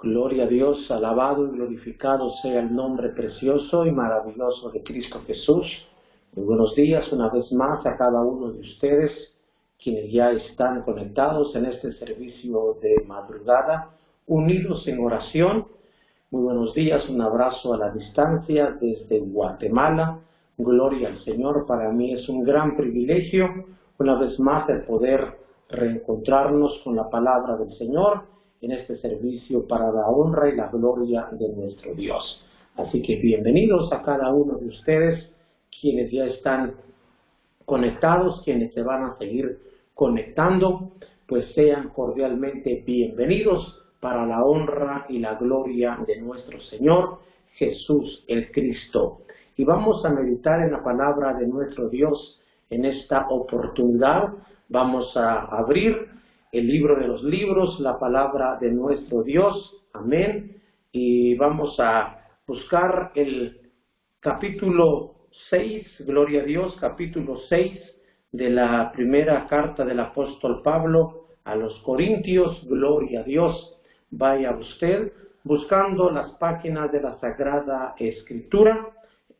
Gloria a Dios, alabado y glorificado sea el nombre precioso y maravilloso de Cristo Jesús. Muy buenos días una vez más a cada uno de ustedes, quienes ya están conectados en este servicio de madrugada, unidos en oración. Muy buenos días, un abrazo a la distancia desde Guatemala. Gloria al Señor, para mí es un gran privilegio, una vez más, el poder reencontrarnos con la palabra del Señor en este servicio para la honra y la gloria de nuestro Dios. Así que bienvenidos a cada uno de ustedes, quienes ya están conectados, quienes se van a seguir conectando, pues sean cordialmente bienvenidos para la honra y la gloria de nuestro Señor Jesús el Cristo. Y vamos a meditar en la palabra de nuestro Dios en esta oportunidad. Vamos a abrir el libro de los libros, la palabra de nuestro Dios. Amén. Y vamos a buscar el capítulo 6, gloria a Dios, capítulo 6 de la primera carta del apóstol Pablo a los Corintios. Gloria a Dios. Vaya usted buscando las páginas de la Sagrada Escritura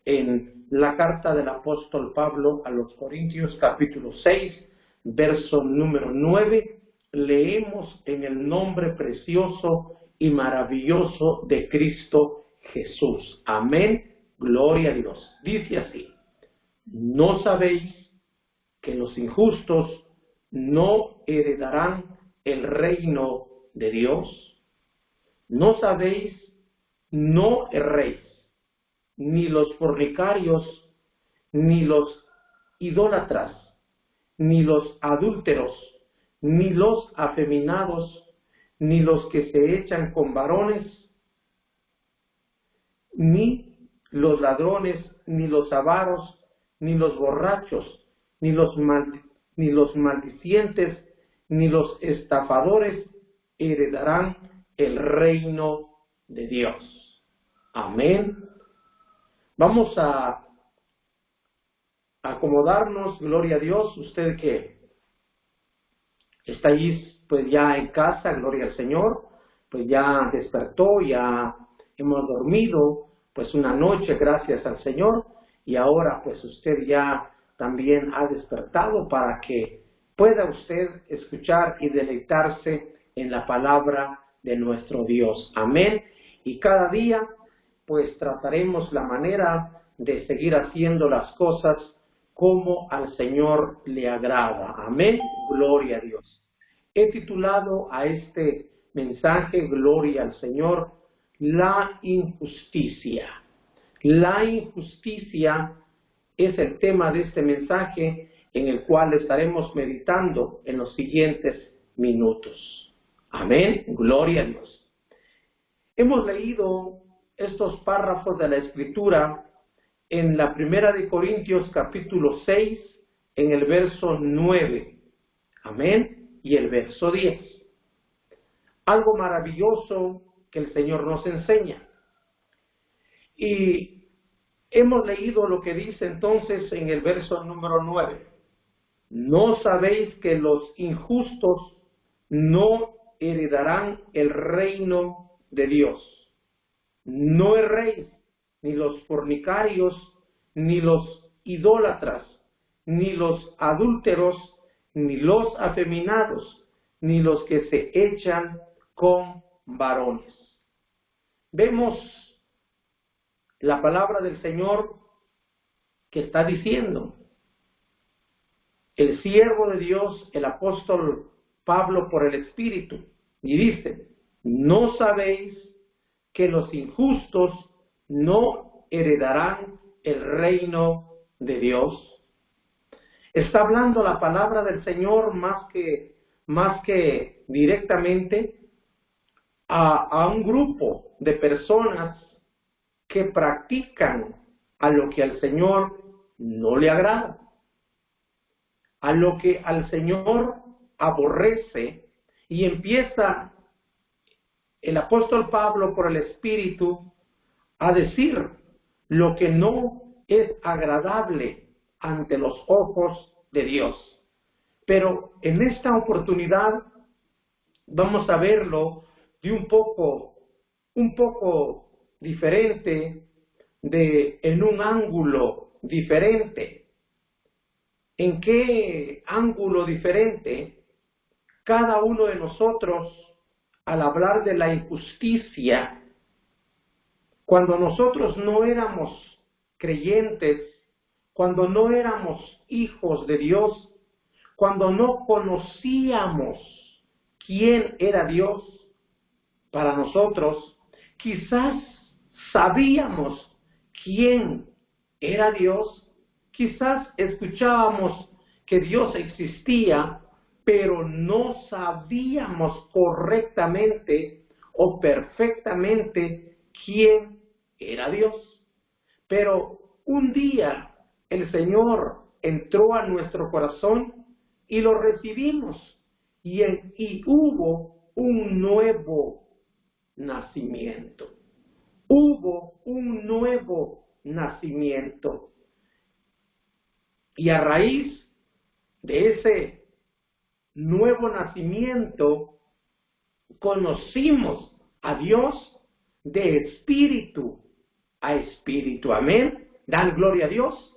en la carta del apóstol Pablo a los Corintios, capítulo 6, verso número 9. Leemos en el nombre precioso y maravilloso de Cristo Jesús. Amén. Gloria a Dios. Dice así: ¿no sabéis que los injustos no heredarán el reino de Dios? ¿No sabéis? No erréis, ni los fornicarios, ni los idólatras, ni los adúlteros, ni los afeminados, ni los que se echan con varones, ni los ladrones, ni los avaros, ni los borrachos, ni los maldicientes, ni los estafadores heredarán el reino de Dios. Amén. Vamos a acomodarnos, gloria a Dios. Usted que está ahí pues ya en casa, gloria al Señor, pues ya despertó, ya hemos dormido pues una noche, gracias al Señor, y ahora pues usted ya también ha despertado para que pueda usted escuchar y deleitarse en la palabra de nuestro Dios. Amén. Y cada día pues trataremos la manera de seguir haciendo las cosas como al Señor le agrada. Amén. Gloria a Dios. He titulado a este mensaje, gloria al Señor, la injusticia. La injusticia es el tema de este mensaje en el cual estaremos meditando en los siguientes minutos. Amén. Gloria a Dios. Hemos leído estos párrafos de la Escritura en la primera de Corintios capítulo 6, en el verso 9. Amén. Y el verso 10. Algo maravilloso que el Señor nos enseña. Y hemos leído lo que dice entonces en el verso número 9. ¿No sabéis que los injustos no heredarán el reino de Dios? No erréis, ni los fornicarios, ni los idólatras, ni los adúlteros, ni los afeminados, ni los que se echan con varones. Vemos la palabra del Señor que está diciendo, el siervo de Dios, el apóstol Pablo por el Espíritu, y dice, ¿no sabéis que los injustos no heredarán el reino de Dios? Está hablando la palabra del Señor más que directamente a un grupo de personas que practican a lo que al Señor no le agrada, a lo que al Señor aborrece, y empieza el apóstol Pablo por el Espíritu a decir lo que no es agradable ante los ojos de Dios. Pero en esta oportunidad vamos a verlo de un poco un poco diferente, en un ángulo diferente. ¿En qué ángulo diferente? Cada uno de nosotros, al hablar de la injusticia, cuando nosotros no éramos creyentes, cuando no éramos hijos de Dios, cuando no conocíamos quién era Dios para nosotros, quizás sabíamos quién era Dios, quizás escuchábamos que Dios existía, pero no sabíamos correctamente o perfectamente quién era Dios. Pero un día el Señor entró a nuestro corazón y lo recibimos, y hubo un nuevo nacimiento. Hubo un nuevo nacimiento. Y a raíz de ese nuevo nacimiento, conocimos a Dios de espíritu a espíritu. Amén. Dan gloria a Dios.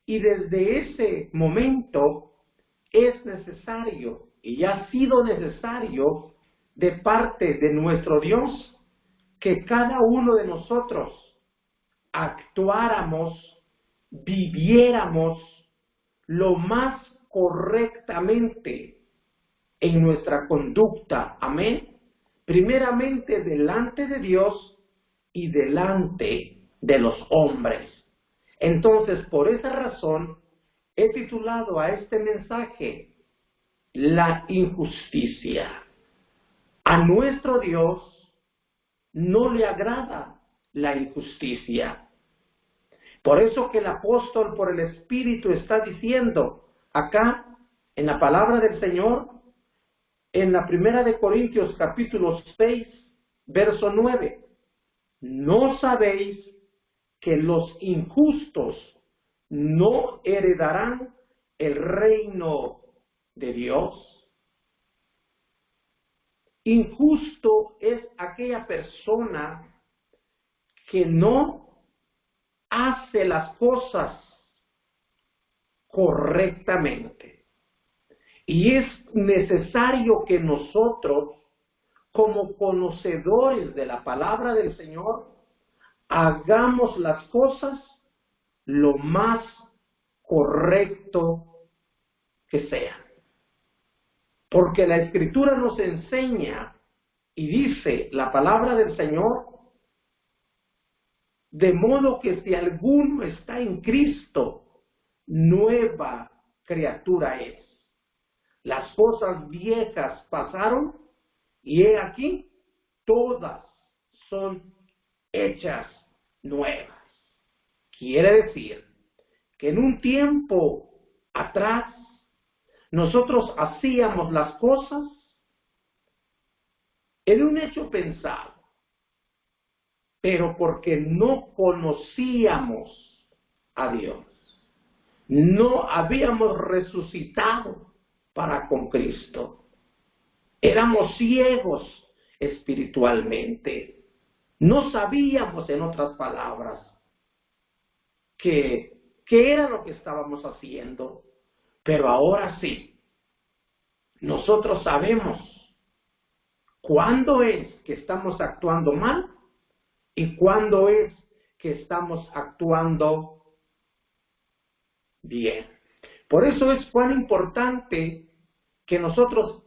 Y desde ese momento es necesario, y ya ha sido necesario de parte de nuestro Dios, que cada uno de nosotros actuáramos, viviéramos lo más correctamente en nuestra conducta. Amén. Primeramente delante de Dios y delante de los hombres. Entonces, por esa razón, he titulado a este mensaje La injusticia. A nuestro Dios no le agrada la injusticia. Por eso que el apóstol por el Espíritu está diciendo acá en la palabra del Señor, en la primera de Corintios capítulo 6, verso 9, ¿no sabéis que los injustos no heredarán el reino de Dios? Injusto es aquella persona que no hace las cosas correctamente. Y es necesario que nosotros, como conocedores de la palabra del Señor, hagamos las cosas lo más correcto que sea. Porque la Escritura nos enseña y dice la palabra del Señor, de modo que si alguno está en Cristo, nueva criatura es. Las cosas viejas pasaron y he aquí, todas son hechas nuevas. Quiere decir que en un tiempo atrás nosotros hacíamos las cosas en un hecho pensado, pero porque no conocíamos a Dios, no habíamos resucitado para con Cristo, éramos ciegos espiritualmente, no sabíamos, en otras palabras, qué era lo que estábamos haciendo, pero ahora sí, nosotros sabemos cuándo es que estamos actuando mal y cuándo es que estamos actuando bien. Por eso es cuán importante que nosotros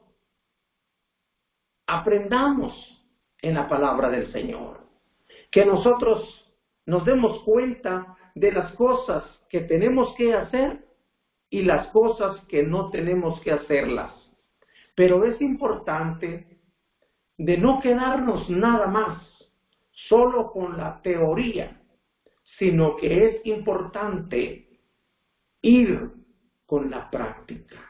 aprendamos en la palabra del Señor, que nosotros nos demos cuenta de las cosas que tenemos que hacer y las cosas que no tenemos que hacerlas. Pero es importante de no quedarnos nada más solo con la teoría, sino que es importante ir con la práctica.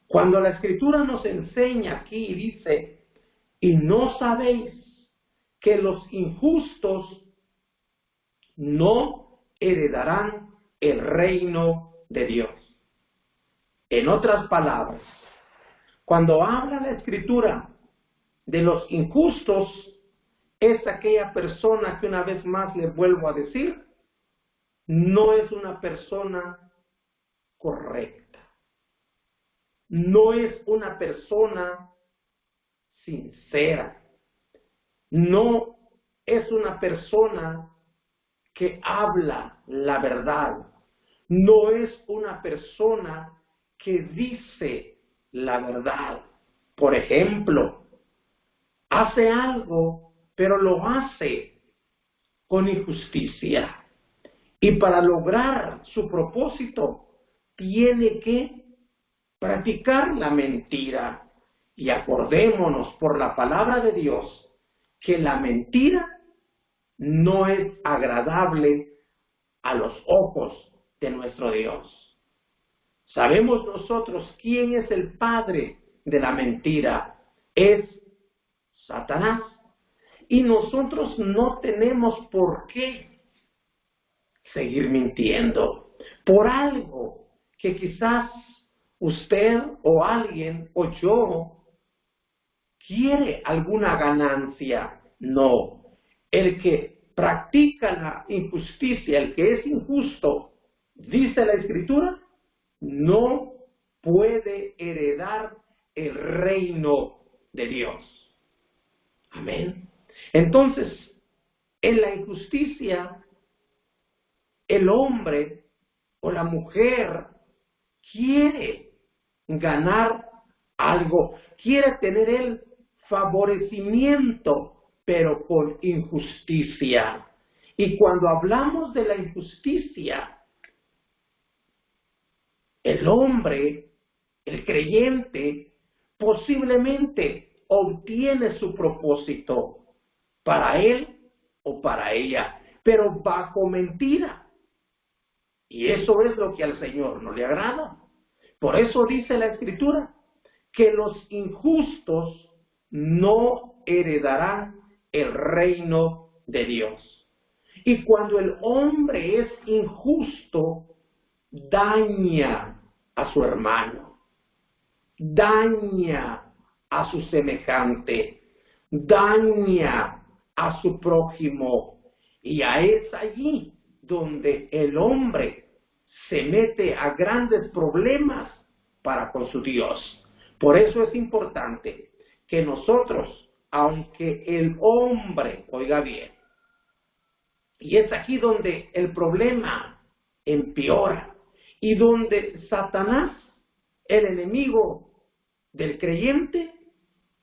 Cuando la Escritura nos enseña aquí y dice, y no sabéis que los injustos no heredarán el reino de Dios. En otras palabras, cuando habla la Escritura de los injustos, es aquella persona que, una vez más le vuelvo a decir, no es una persona correcta. No es una persona sincera. No es una persona que habla la verdad. No es una persona que dice la verdad. Por ejemplo, hace algo, pero lo hace con injusticia. Y para lograr su propósito, tiene que practicar la mentira. Y acordémonos por la palabra de Dios que la mentira no es agradable a los ojos de nuestro Dios. Sabemos nosotros quién es el padre de la mentira. Es Satanás. Y nosotros no tenemos por qué seguir mintiendo por algo que quizás usted o alguien o yo quiere alguna ganancia. No. El que practica la injusticia, el que es injusto, dice la Escritura, no puede heredar el reino de Dios. Amén. Entonces, en la injusticia, el hombre o la mujer quiere ganar algo, quiere tener el favorecimiento, pero con injusticia. Y cuando hablamos de la injusticia, el hombre, el creyente, posiblemente obtiene su propósito para él o para ella, pero bajo mentira. Y eso es lo que al Señor no le agrada. Por eso dice la Escritura que los injustos no heredarán el reino de Dios. Y cuando el hombre es injusto, daña a su hermano, daña a su semejante, daña a su prójimo. Y es allí donde el hombre se mete a grandes problemas para con su Dios. Por eso es importante que nosotros, aunque el hombre, oiga bien, y es aquí donde el problema empeora, y donde Satanás, el enemigo del creyente,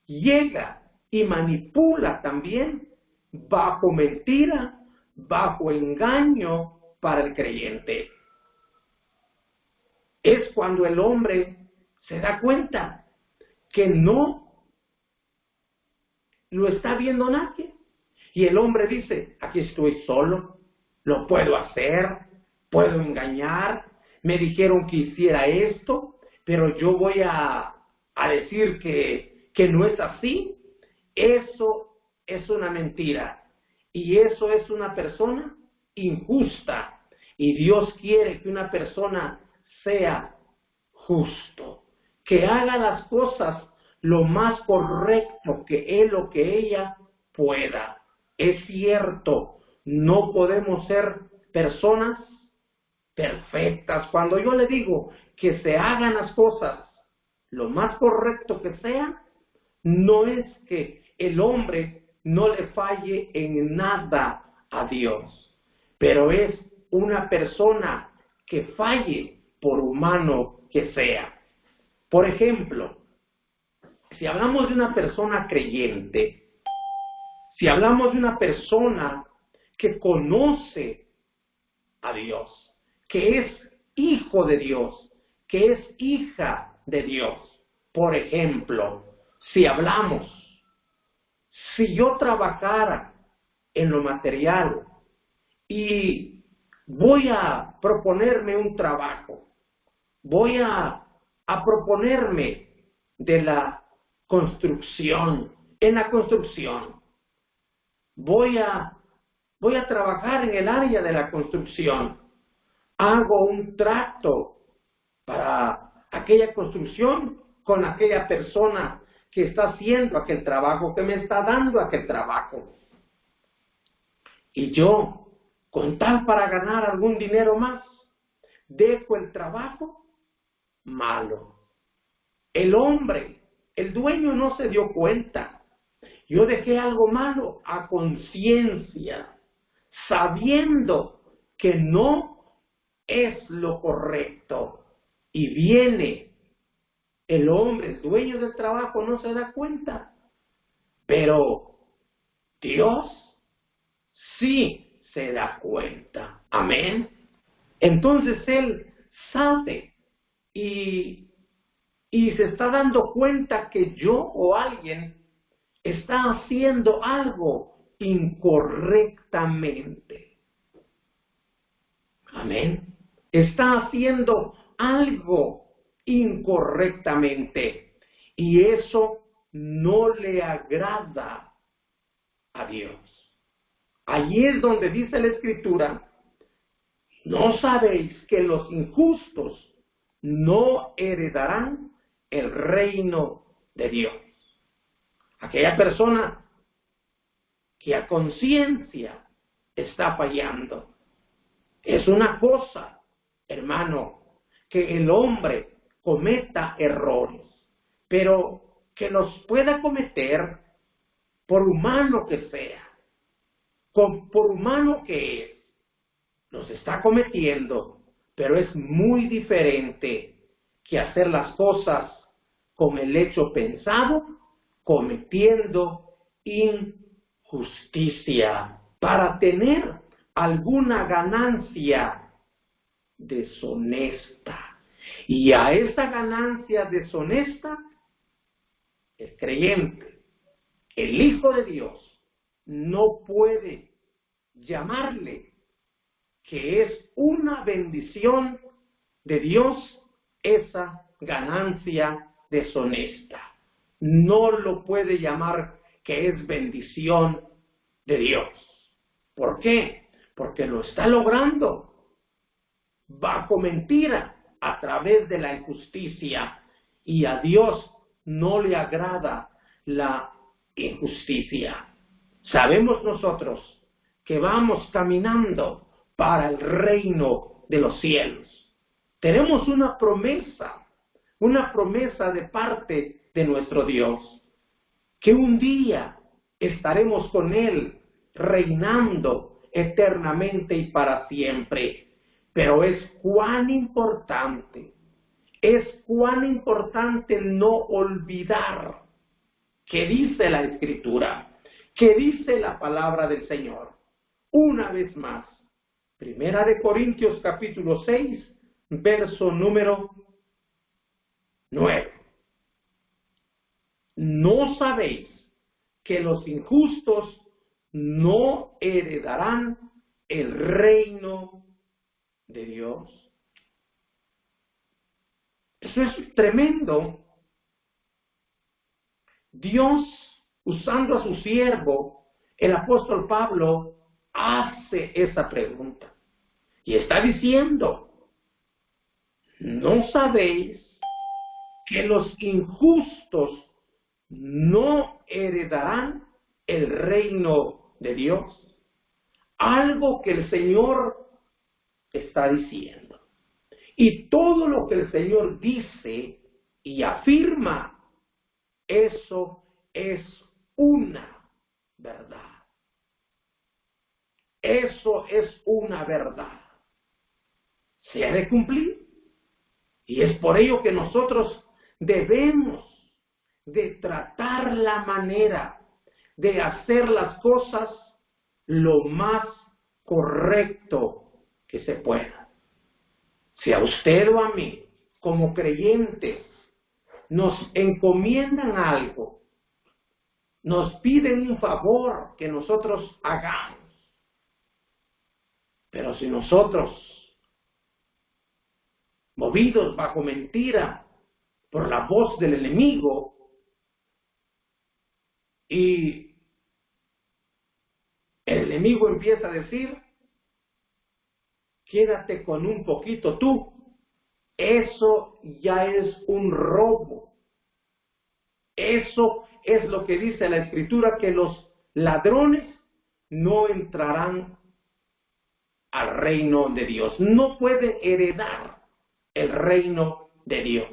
llega y manipula también bajo mentira, bajo engaño para el creyente. Es cuando el hombre se da cuenta que no lo está viendo nadie. Y el hombre dice, aquí estoy solo, lo puedo hacer, puedo engañar, me dijeron que hiciera esto, pero yo voy a decir que no es así. Eso es una mentira. Y eso es una persona injusta. Y Dios quiere que una persona sea justo, que haga las cosas lo más correcto que él o que ella pueda. Es cierto, no podemos ser personas perfectas. Cuando yo le digo que se hagan las cosas lo más correcto que sea, no es que el hombre no le falle en nada a Dios, pero es una persona que falle por humano que sea. Por ejemplo, si hablamos de una persona creyente, si hablamos de una persona que conoce a Dios, que es hijo de Dios, que es hija de Dios. Por ejemplo, si hablamos, si yo trabajara en lo material y voy a proponerme un trabajo, voy a proponerme de la construcción, en la construcción, voy a trabajar en el área de la construcción, hago un trato para aquella construcción con aquella persona que está haciendo aquel trabajo, que me está dando aquel trabajo. Y yo, con tal para ganar algún dinero más, dejo el trabajo malo. El hombre, el dueño no se dio cuenta. Yo dejé algo malo a conciencia, sabiendo que no es lo correcto. Y viene el hombre, el dueño del trabajo, no se da cuenta. Pero Dios sí se da cuenta. Amén. Entonces Él sabe y se está dando cuenta que yo o alguien está haciendo algo incorrectamente. Amén. Está haciendo algo incorrectamente. Y eso no le agrada a Dios. Allí es donde dice la Escritura, ¿no sabéis que los injustos no heredarán el reino de Dios? Aquella persona que a conciencia está fallando. Es una cosa, hermano, que el hombre cometa errores, pero que los pueda cometer por humano que sea, por humano que es, los está cometiendo, pero es muy diferente que hacer las cosas con el hecho pensado, cometiendo injusticia para tener alguna ganancia deshonesta. Y a esa ganancia deshonesta, el creyente, el Hijo de Dios, no puede llamarle que es una bendición de Dios esa ganancia deshonesta. No lo puede llamar que es bendición de Dios. ¿Por qué? Porque lo está logrando bajo mentira, a través de la injusticia, y a Dios no le agrada la injusticia. Sabemos nosotros que vamos caminando para el reino de los cielos. Tenemos una promesa de parte de nuestro Dios, que un día estaremos con Él reinando eternamente y para siempre. Pero es cuán importante no olvidar que dice la Escritura, que dice la palabra del Señor. Una vez más, Primera de Corintios capítulo 6, verso número 9. ¿No sabéis que los injustos no heredarán el reino de Dios? Eso es tremendo. Dios, usando a su siervo, el apóstol Pablo, hace esa pregunta. Y está diciendo, ¿no sabéis que los injustos no heredarán el reino de Dios? Algo que el Señor está diciendo. Y todo lo que el Señor dice y afirma, eso es una verdad. Eso es una verdad. Se ha de cumplir. Y es por ello que nosotros debemos de tratar la manera de hacer las cosas lo más correcto que se pueda. Si a usted o a mí, como creyentes, nos encomiendan algo, nos piden un favor que nosotros hagamos, pero si nosotros, movidos bajo mentira por la voz del enemigo, y el enemigo empieza a decir, quédate con un poquito tú, eso ya es un robo. Eso es lo que dice la Escritura, que los ladrones no entrarán al reino de Dios. No pueden heredar el reino de Dios.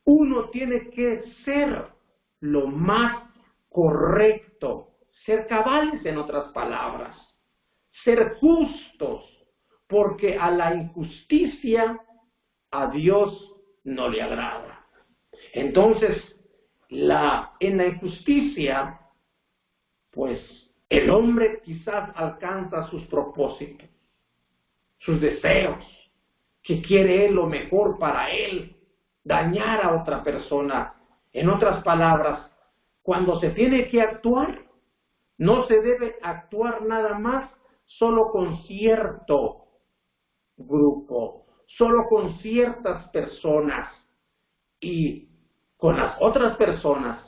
Uno tiene que ser lo más correcto, ser cabales, en otras palabras, ser justos, porque a la injusticia a Dios no le agrada. Entonces, en la injusticia, pues el hombre quizás alcanza sus propósitos, sus deseos, que quiere él lo mejor para él, dañar a otra persona. En otras palabras, cuando se tiene que actuar, no se debe actuar nada más solo con cierto grupo, solo con ciertas personas, y con las otras personas,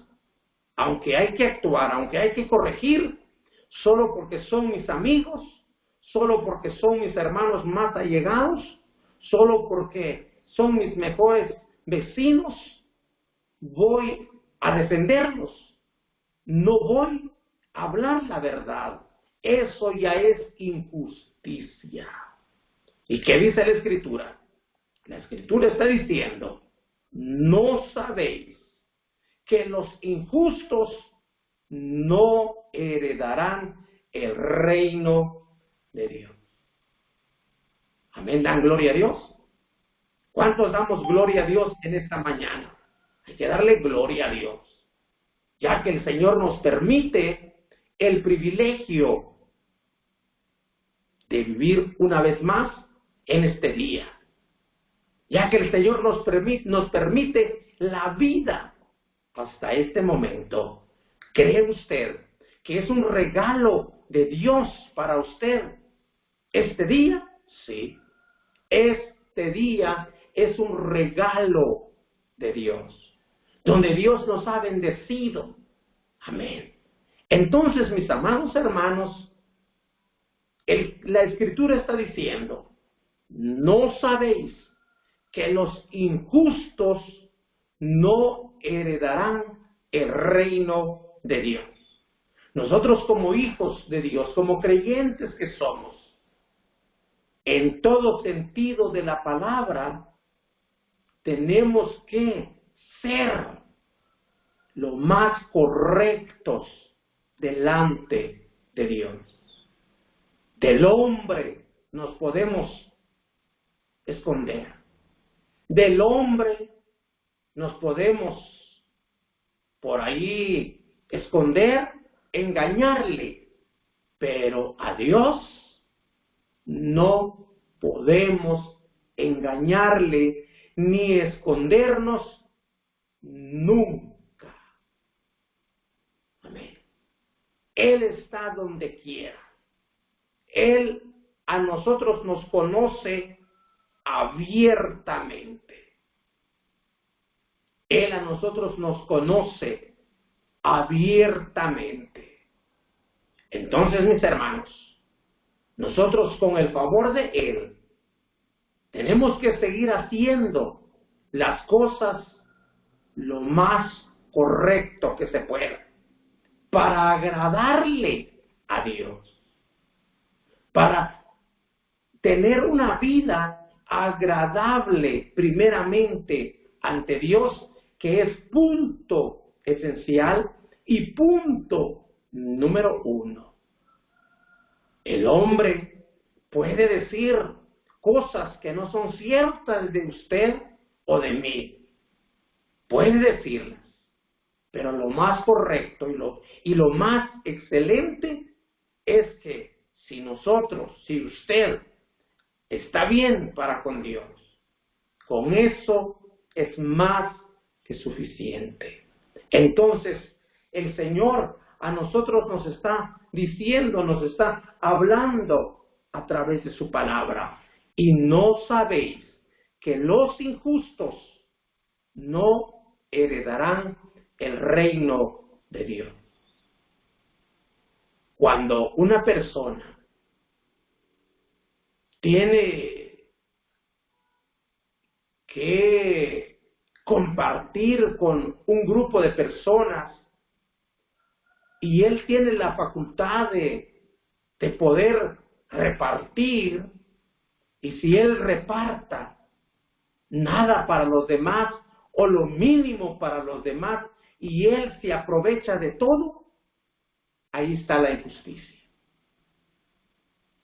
aunque hay que actuar, aunque hay que corregir, solo porque son mis amigos, solo porque son mis hermanos más allegados, solo porque son mis mejores vecinos, voy a defenderlos. No voy a hablar la verdad. Eso ya es injusticia. ¿Y qué dice la Escritura? La Escritura está diciendo, ¿no sabéis que los injustos no heredarán el reino de Dios? Amén, dan gloria a Dios. ¿Cuántos damos gloria a Dios en esta mañana? Hay que darle gloria a Dios, ya que el Señor nos permite el privilegio de vivir una vez más en este día, ya que el Señor nos permite la vida hasta este momento. ¿Cree usted que es un regalo de Dios para usted este día? Sí, este día es un regalo de Dios, donde Dios nos ha bendecido. Amén. Entonces, mis amados hermanos, la Escritura está diciendo, ¿no sabéis que los injustos no heredarán el reino de Dios? Nosotros, como hijos de Dios, como creyentes que somos, en todo sentido de la palabra, tenemos que ser lo más correctos delante de Dios. Del hombre nos podemos esconder. Del hombre nos podemos por ahí esconder, engañarle, pero a Dios no podemos engañarle ni escondernos nunca. Amén. Él está donde quiera. Él a nosotros nos conoce abiertamente. Él a nosotros nos conoce abiertamente. Entonces, mis hermanos, nosotros con el favor de Él tenemos que seguir haciendo las cosas lo más correcto que se pueda para agradarle a Dios, para tener una vida agradable primeramente ante Dios, que es punto esencial y punto número uno. El hombre puede decir cosas que no son ciertas de usted o de mí. Puede decirlas, pero lo más correcto y lo más excelente es que si usted está bien para con Dios, con eso es más que suficiente. Entonces, el Señor a nosotros nos está diciendo, nos está hablando a través de su palabra. Y no sabéis que los injustos no heredarán el reino de Dios. Cuando una persona tiene que compartir con un grupo de personas y él tiene la facultad de de poder repartir, y si Él reparta nada para los demás o lo mínimo para los demás y Él se aprovecha de todo, ahí está la injusticia.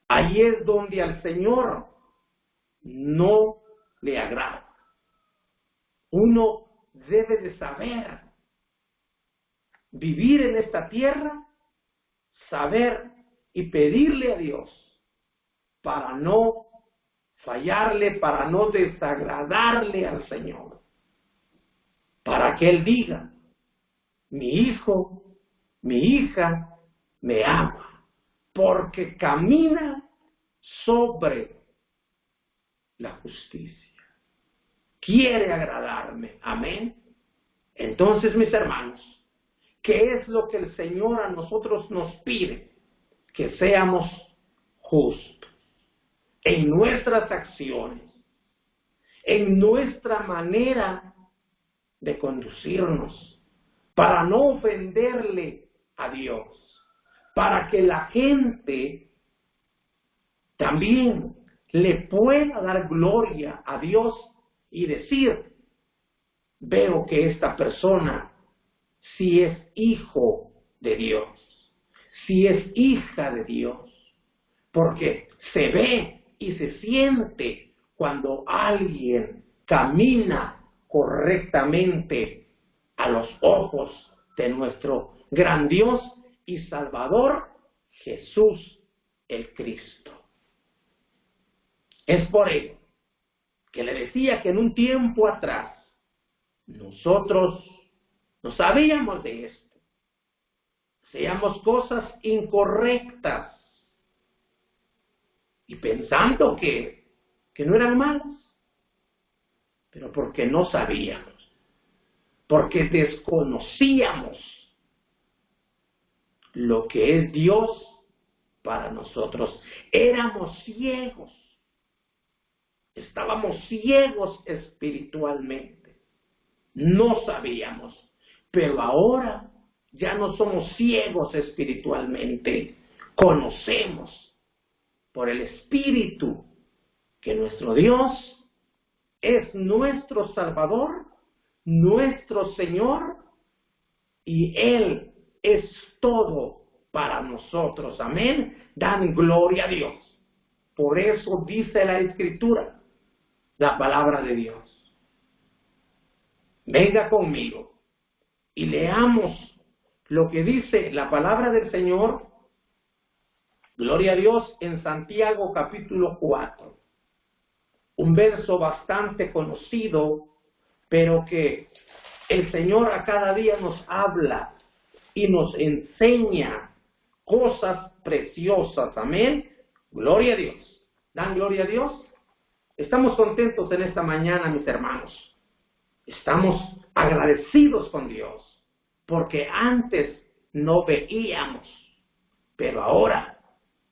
Ahí es donde al Señor no le agrada. Uno debe de saber vivir en esta tierra, saber y pedirle a Dios para no fallarle, para no desagradarle al Señor, para que Él diga: mi hijo, mi hija me ama, porque camina sobre la justicia, quiere agradarme. Amén. Entonces, mis hermanos, ¿qué es lo que el Señor a nosotros nos pide? Que seamos justos en nuestras acciones, en nuestra manera de conducirnos, para no ofenderle a Dios, para que la gente también le pueda dar gloria a Dios y decir: veo que esta persona sí es hijo de Dios, sí es hija de Dios, porque se ve y se siente cuando alguien camina correctamente a los ojos de nuestro gran Dios y Salvador, Jesús el Cristo. Es por ello que le decía que en un tiempo atrás nosotros no sabíamos de esto, hacíamos cosas incorrectas y pensando que no eran malas, pero porque no sabíamos, porque desconocíamos lo que es Dios para nosotros. Éramos ciegos, estábamos ciegos espiritualmente, no sabíamos, pero ahora ya no somos ciegos espiritualmente, conocemos por el Espíritu que nuestro Dios es nuestro Salvador, nuestro Señor, y Él es todo para nosotros. Amén. Dan gloria a Dios. Por eso dice la Escritura, la palabra de Dios. Venga conmigo y leamos lo que dice la palabra del Señor. Gloria a Dios, en Santiago capítulo 4. Un verso bastante conocido, pero que el Señor a cada día nos habla y nos enseña cosas preciosas. Amén. Gloria a Dios. ¿Dan gloria a Dios? Estamos contentos en esta mañana, mis hermanos. Estamos agradecidos con Dios, porque antes no veíamos, pero ahora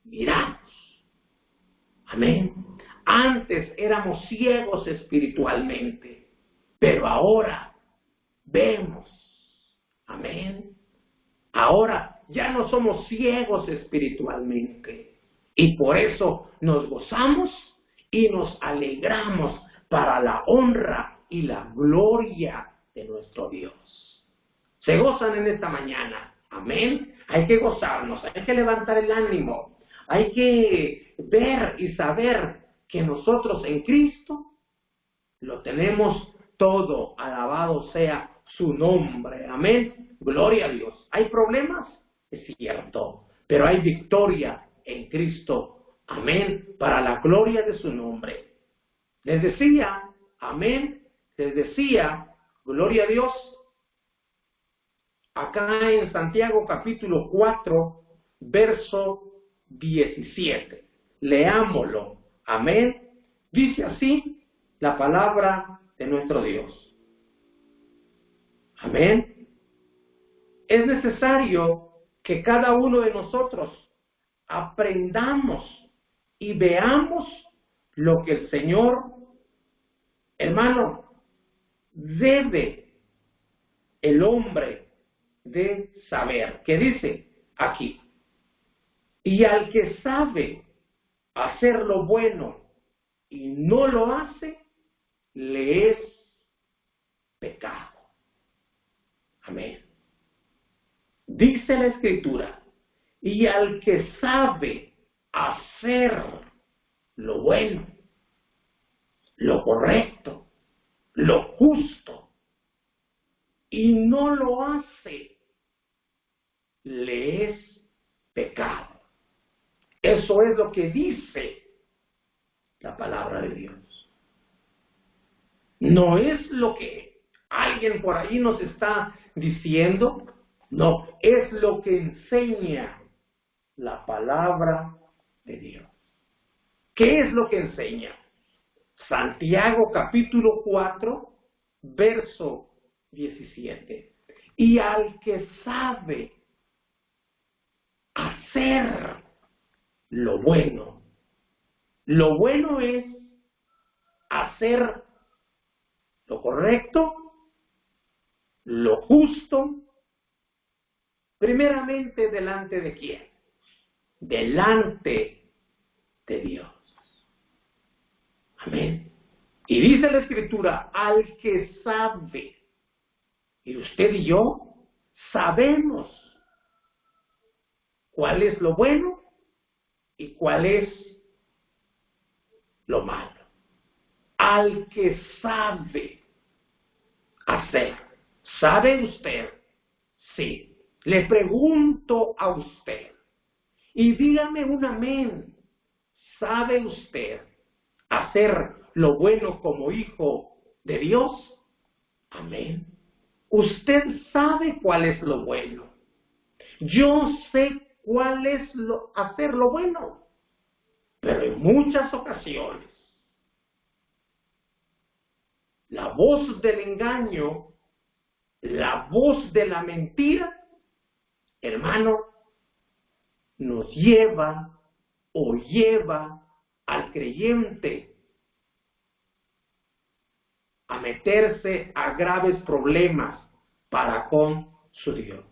miramos. Amén. Antes éramos ciegos espiritualmente, pero ahora vemos. Amén. Ahora ya no somos ciegos espiritualmente, y por eso nos gozamos y nos alegramos para la honra y la gloria de nuestro Dios. ¿Se gozan en esta mañana? Amén. Hay que gozarnos, hay que levantar el ánimo, hay que ver y saber que nosotros en Cristo lo tenemos todo. Alabado sea su nombre. Amén. Gloria a Dios. ¿Hay problemas? Es cierto, pero hay victoria en Cristo. Amén. Para la gloria de su nombre. Les decía, amén, les decía, gloria a Dios, acá en Santiago capítulo 4, verso 17. Leámoslo. Amén. Dice así la palabra de nuestro Dios. Amén. Es necesario que cada uno de nosotros aprendamos y veamos lo que el Señor, hermano, debe el hombre de saber. ¿Qué dice aquí? Y al que sabe hacer lo bueno y no lo hace, le es pecado. Amén. Dice la Escritura, y al que sabe hacer lo bueno, lo correcto, lo justo, y no lo hace, le es pecado. Eso es lo que dice la palabra de Dios. No es lo que alguien por ahí nos está diciendo, no, es lo que enseña la palabra de Dios. ¿Qué es lo que enseña? Santiago capítulo 4, verso 17. Y al que sabe hacer lo bueno es hacer lo correcto, lo justo, primeramente delante de quién? Delante de Dios. Amén. Y dice la Escritura, al que sabe, y usted y yo sabemos cuál es lo bueno y cuál es lo malo. Al que sabe hacer. ¿Sabe usted? Sí. Le pregunto a usted. Y dígame un amén. ¿Sabe usted hacer lo bueno como hijo de Dios? Amén. Usted sabe cuál es lo bueno. Yo sé cuál es hacer lo bueno. Pero en muchas ocasiones, la voz del engaño, la voz de la mentira, hermano, nos lleva o lleva al creyente a meterse a graves problemas para con su Dios.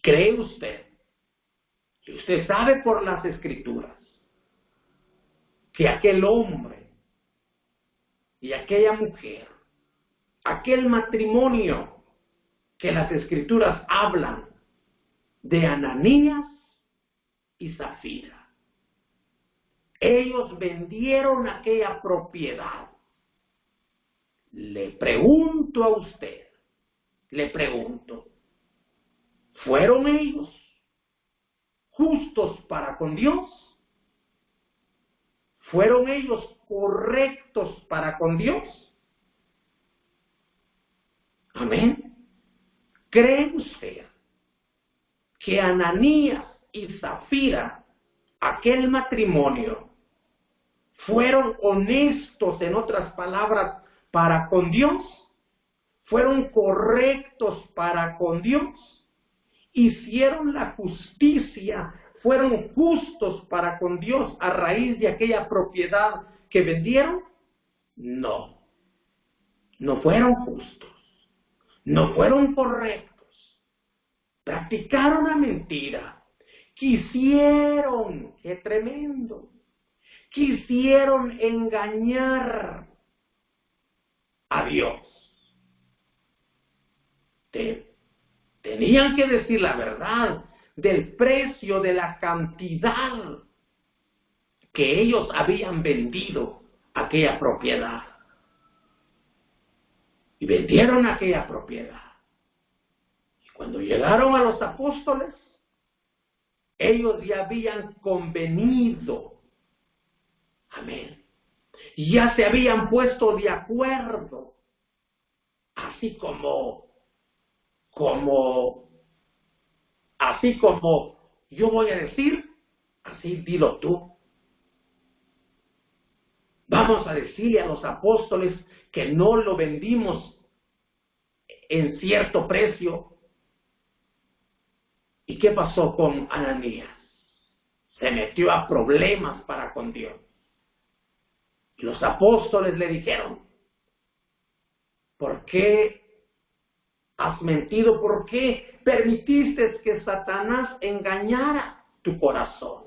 ¿Cree usted? Y usted sabe por las Escrituras que aquel hombre y aquella mujer, aquel matrimonio que las Escrituras hablan de Ananías y Zafira, ellos vendieron aquella propiedad. Le pregunto a usted, ¿fueron ellos justos para con Dios? ¿Fueron ellos correctos para con Dios? Amén. ¿Cree usted que Ananías y Zafira, aquel matrimonio, fueron honestos, en otras palabras, para con Dios? ¿Fueron correctos para con Dios? ¿Hicieron la justicia? ¿Fueron justos para con Dios a raíz de aquella propiedad que vendieron? No. No fueron justos. No fueron correctos. Practicaron la mentira. Quisieron, qué tremendo, quisieron engañar a Dios. Tenían que decir la verdad del precio, de la cantidad que ellos habían vendido aquella propiedad. Y vendieron aquella propiedad. Y cuando llegaron a los apóstoles, ellos ya habían convenido. Amén. Ya se habían puesto de acuerdo. Así como yo voy a decir, así dilo tú. Vamos a decirle a los apóstoles que no lo vendimos en cierto precio. ¿Y qué pasó con Ananías? Se metió a problemas para con Dios. Y los apóstoles le dijeron, ¿por qué Has mentido. ¿Por qué permitiste que Satanás engañara tu corazón?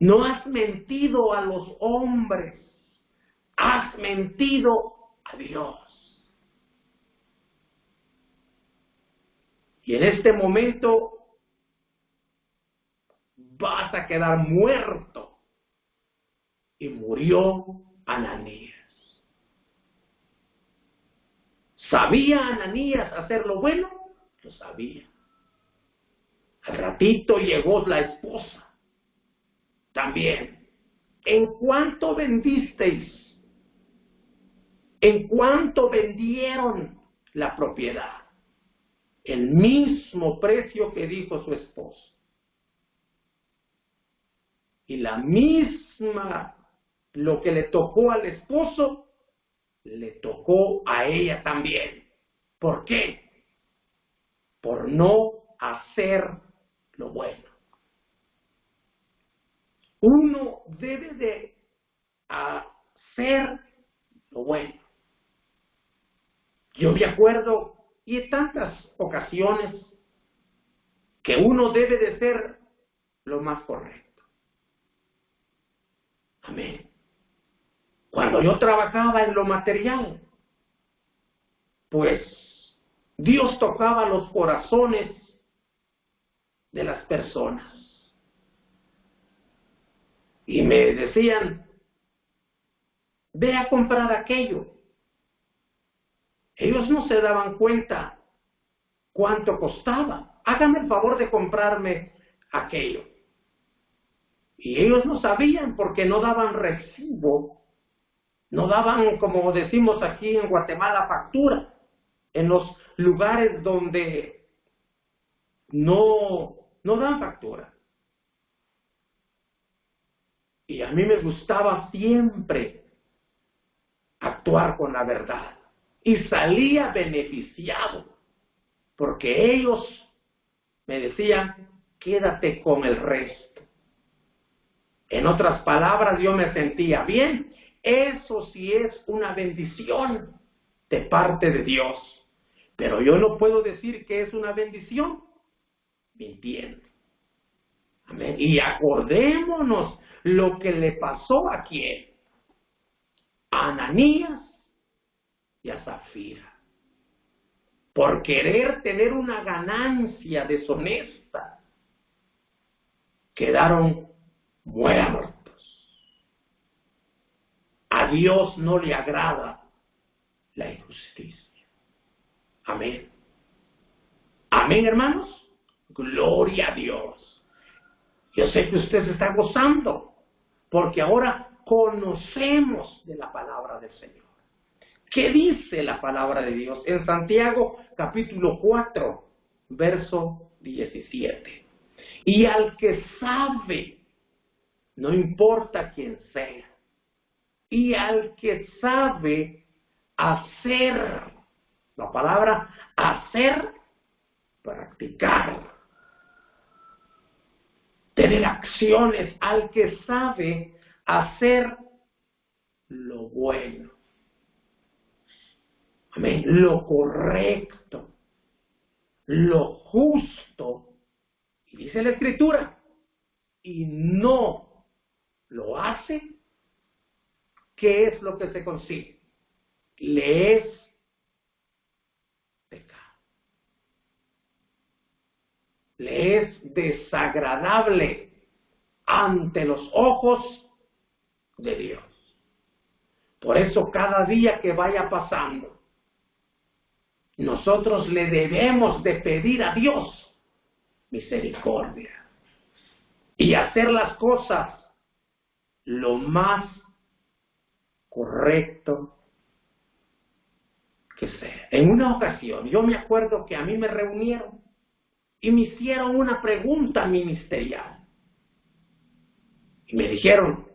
No has mentido a los hombres, has mentido a Dios. Y en este momento vas a quedar muerto. Y murió Ananías. ¿Sabía Ananías hacer lo bueno? Lo sabía. Al ratito llegó la esposa. También. ¿En cuánto vendisteis? ¿En cuánto vendieron la propiedad? El mismo precio que dijo su esposo. Y la misma, lo que le tocó al esposo, le tocó a ella también. ¿Por qué? Por no hacer lo bueno. Uno debe de hacer lo bueno. Yo me acuerdo, y en tantas ocasiones, que uno debe de ser lo más correcto. Amén. Cuando yo trabajaba en lo material, pues Dios tocaba los corazones de las personas. Y me decían, ve a comprar aquello. Ellos no se daban cuenta cuánto costaba. Hágame el favor de comprarme aquello. Y ellos no sabían porque no daban recibo, no daban, como decimos aquí en Guatemala, factura. En los lugares donde no dan factura. Y a mí me gustaba siempre actuar con la verdad. Y salía beneficiado. Porque ellos me decían, quédate con el resto. En otras palabras, yo me sentía bien. Eso sí es una bendición de parte de Dios. Pero yo no puedo decir que es una bendición mintiendo. Amén. Y acordémonos lo que le pasó a quién. A Ananías y a Zafira. Por querer tener una ganancia deshonesta, quedaron muertos. A Dios no le agrada la injusticia. Amén. Amén, hermanos. Gloria a Dios. Yo sé que usted se está gozando, porque ahora conocemos de la palabra del Señor. ¿Qué dice la palabra de Dios? En Santiago capítulo 4, verso 17. Y al que sabe, no importa quién sea, y al que sabe hacer, la palabra hacer, practicar, tener acciones, al que sabe hacer lo bueno. Amén. Lo correcto, lo justo. Y dice la Escritura, y no lo hace, ¿qué es lo que se consigue? Le es pecado. Le es desagradable ante los ojos de Dios. Por eso cada día que vaya pasando, nosotros le debemos de pedir a Dios misericordia y hacer las cosas lo más correcto que sea. En una ocasión, yo me acuerdo que a mí me reunieron y me hicieron una pregunta ministerial. Y me dijeron,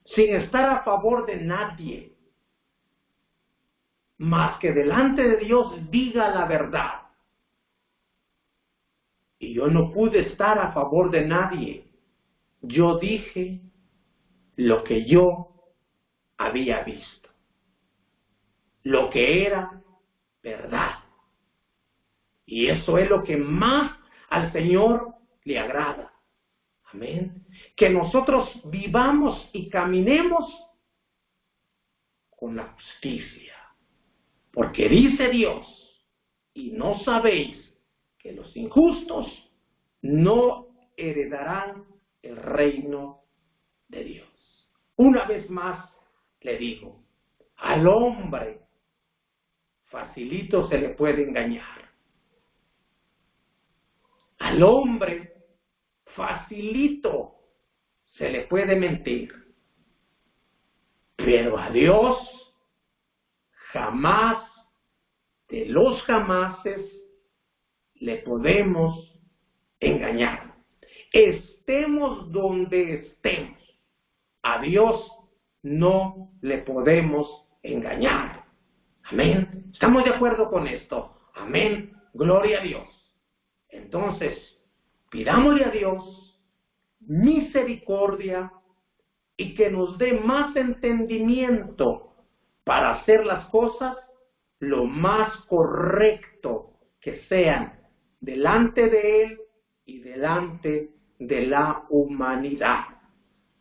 sin estar a favor de nadie, más que delante de Dios diga la verdad. Y yo no pude estar a favor de nadie. Yo dije lo que yo había visto, lo que era verdad. Y eso es lo que más al Señor le agrada. Amén. Que nosotros vivamos y caminemos con la justicia. Porque dice Dios, y no sabéis que los injustos no heredarán el reino de Dios. Una vez más le digo, al hombre facilito se le puede engañar. Al hombre facilito se le puede mentir. Pero a Dios jamás, de los jamases, le podemos engañar. Estemos donde estemos, a Dios no le podemos engañar. Amén. ¿Estamos de acuerdo con esto? Amén. Gloria a Dios. Entonces, pidámosle a Dios misericordia y que nos dé más entendimiento para hacer las cosas lo más correcto que sean delante de Él y delante de la humanidad,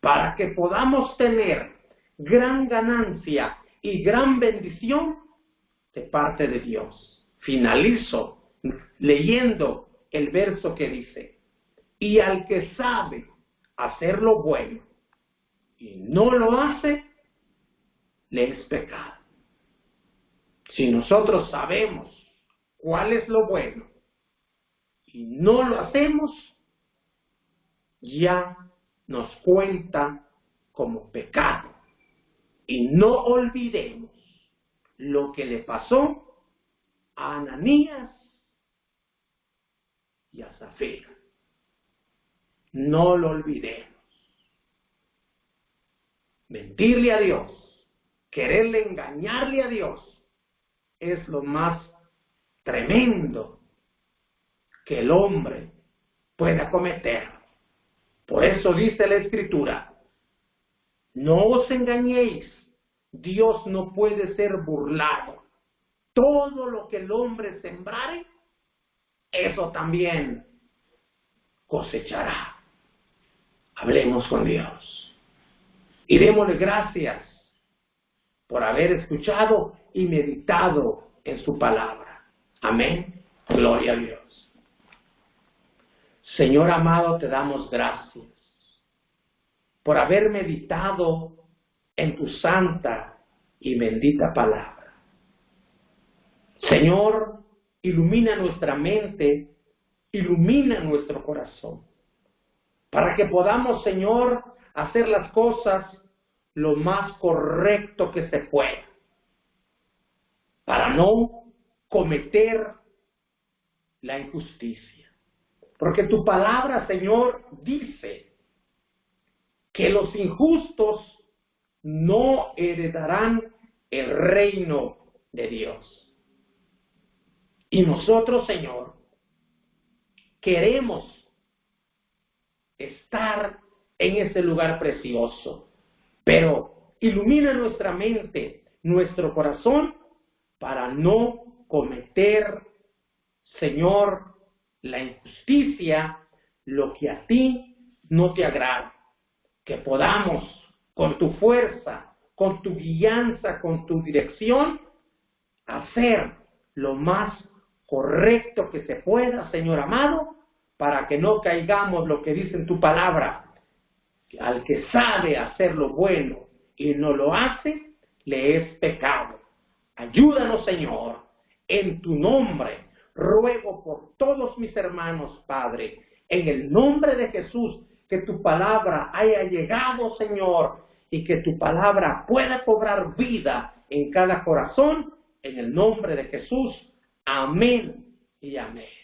para que podamos tener gran ganancia y gran bendición de parte de Dios. Finalizo leyendo el verso que dice, y al que sabe hacer lo bueno y no lo hace, le es pecado. Si nosotros sabemos cuál es lo bueno y no lo hacemos, ya nos cuenta como pecado. Y no olvidemos lo que le pasó a Ananías y a Zafira. No lo olvidemos. Mentirle a Dios, quererle engañarle a Dios, es lo más tremendo que el hombre pueda cometer. Por eso dice la Escritura, no os engañéis, Dios no puede ser burlado. Todo lo que el hombre sembrare, eso también cosechará. Hablemos con Dios y démosle gracias por haber escuchado y meditado en su palabra. Amén. Gloria a Dios. Señor amado, te damos gracias por haber meditado en tu santa y bendita palabra. Señor, ilumina nuestra mente, ilumina nuestro corazón, para que podamos, Señor, hacer las cosas lo más correcto que se pueda, para no cometer la injusticia. Porque tu palabra, Señor, dice que los injustos no heredarán el reino de Dios. Y nosotros, Señor, queremos estar en ese lugar precioso, pero ilumina nuestra mente, nuestro corazón, para no cometer, Señor, la injusticia, lo que a ti no te agrada. Que podamos, con tu fuerza, con tu guianza, con tu dirección, hacer lo más correcto que se pueda, Señor amado, para que no caigamos lo que dice en tu palabra. Al que sabe hacer lo bueno y no lo hace, le es pecado. Ayúdanos, Señor, en tu nombre. Ruego por todos mis hermanos, Padre, en el nombre de Jesús, que tu palabra haya llegado, Señor, y que tu palabra pueda cobrar vida en cada corazón, en el nombre de Jesús. Amén y amén.